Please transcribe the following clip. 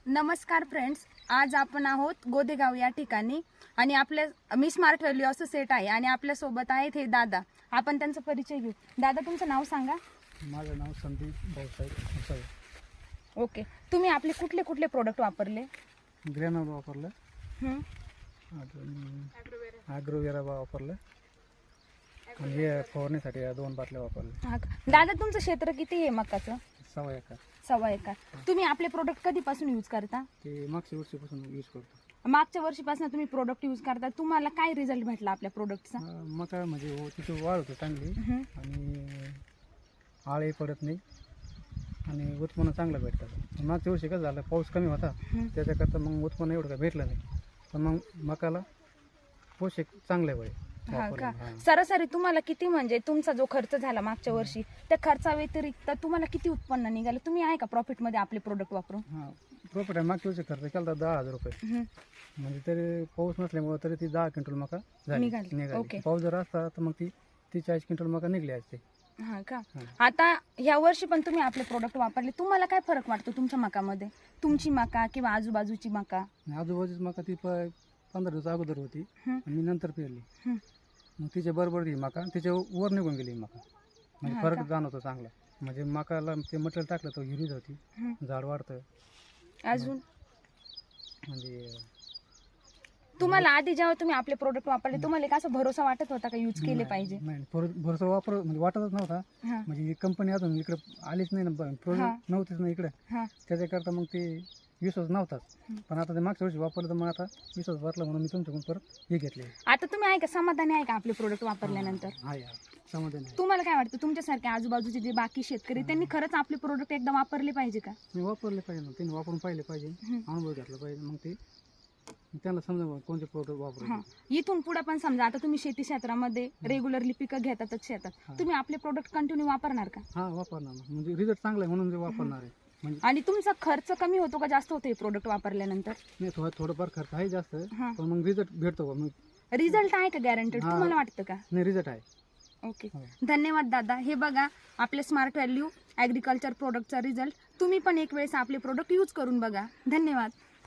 नमस्कार फ्रेंड्स, आज आपण आहोत गोदेगाव या ठिकाणी आणि मी स्मार्ट व्हॅल्यू असोसिएट आहे आणि आपल्या सोबत आहेत हे दादा. आपण त्यांचा परिचय घेऊ. दादा, तुमचं नाव सांगा. माझं नाव संदीप भाऊसाहेब मुसाळे. ओके, तुम्ही आपले कुठले कुठले प्रोडक्ट वापरले? ग्रॅनॉल वापरलं, अजून ॲग्रोवेरा वापरलं आणि हे फवारणीसाठी 2 बाटल्या वापरल्या. दादा, तुमचं क्षेत्र किती आहे मकाचं? 1.25 एकर. 1.25 एकर. तुम्ही आपले प्रोडक्ट कधीपासून यूज करता? ते मागच्या वर्षीपासून यूज करतो. मागच्या वर्षीपासून तुम्ही प्रोडक्ट यूज करता. तुम्हाला काय रिझल्ट भेटला आपल्या प्रोडक्टचा? मका म्हणजे तिथे वाढ होते चांगली आणि आळे पडत नाही आणि उत्पन्न चांगलं भेटतं. मागच्या वर्षी कसं झालं, पाऊस कमी होता त्याच्याकरता मग उत्पन्न एवढं काय भेटलं नाही. पण मग मकाला पोषक चांगले वय. हा का? सरासरी तुम्हाला किती, म्हणजे तुमचा जो खर्च झाला मागच्या वर्षी, त्या खर्चा व्यतिरिक्त तुम्हाला किती उत्पन्न निघालं? तुम्ही आहे का प्रॉफिट मध्ये आपले प्रोडक्ट वापरून? हा, प्रॉफिट आहे. मागच्या वर्षी खर्च केला 10,000 रुपये. म्हणजे तरी पाऊस नसल्यामुळे तरी ती 10 क्विंटल मका निघाली. पाऊस जर असता तर मग ती 40 क्विंटल मका निघली असते. हा का? आता ह्या वर्षी पण तुम्ही आपले प्रोडक्ट वापरले, तुम्हाला काय फरक वाटतो तुमच्या मकामध्ये? तुमची मका किंवा आजूबाजूची मका? आजूबाजूची मका ती 15 दिवस अगोदर होती आणि मी नंतर पेरली. मग तिच्या बरोबर ती मका तिच्या वर निघून गेली मका. म्हणजे फरक जाणवतो चांगला. म्हणजे मकाला ते मटेरियल टाकलं तर हिरवी होती, झाड वाढतं. अजून म्हणजे तुम्हाला आधी जेव्हा तुम्ही आपले प्रोडक्ट वापरले, तुम्हाला एक असा भरोसा वाटत होता का यूज केले पाहिजे? नाही, भरोसा वापर म्हणजे वाटतच नव्हता. म्हणजे ही कंपनी अजून इकडे आलीच नाही ना, प्रोडक्ट नव्हतेच ना इकडे. त्याच्याकरता मग ते विश्वास नव्हताच. पण आता ते मागच्या वर्षी वापरलं तर मग आता विश्वास वाटला म्हणून मी तुमच्याकडून परत हे घेतले. आता तुम्ही आहे का समाधानी आहे का आपले प्रोडक्ट वापरल्यानंतर? समाधान आहे. तुम्हाला काय वाटतं, तुमच्यासारखे आजूबाजूचे जे बाकी शेतकरी त्यांनी खरंच आपले प्रोडक्ट एकदा वापरले पाहिजे का? मी वापरले पाहिजे ना, त्यांनी वापरून पाहिले पाहिजे, अनुभव घेतला पाहिजे. मग ते त्यांना समजा कोणते प्रोडक्ट वापरायचे. इथून पुढे पण समजा आता तुम्ही शेती क्षेत्रामध्ये रेग्युलरली पिकं घेतातच शेतात, तुम्ही आपले प्रोडक्ट कंटिन्यू वापरणार का? हा, वापरणार ना. म्हणजे रिझल्ट चांगला आहे म्हणून ते वापरणार आहे. आणि तुमचा खर्च कमी होतो का जास्त होतो हे प्रोडक्ट वापरल्यानंतर? नाही, थोडंफार खर्च आहे जास्त, पण मग रिझल्ट भेटतो. मग रिझल्ट आहे का गॅरंटेड, तुम्हाला वाटतं का? नाही, रिझल्ट आहे. ओके, धन्यवाद दादा. हे बघा आपले स्मार्ट व्हॅल्यू ॲग्रिकल्चर प्रोडक्टचा रिझल्ट. तुम्ही पण एक वेळेस आपले प्रोडक्ट यूज करून बघा. धन्यवाद.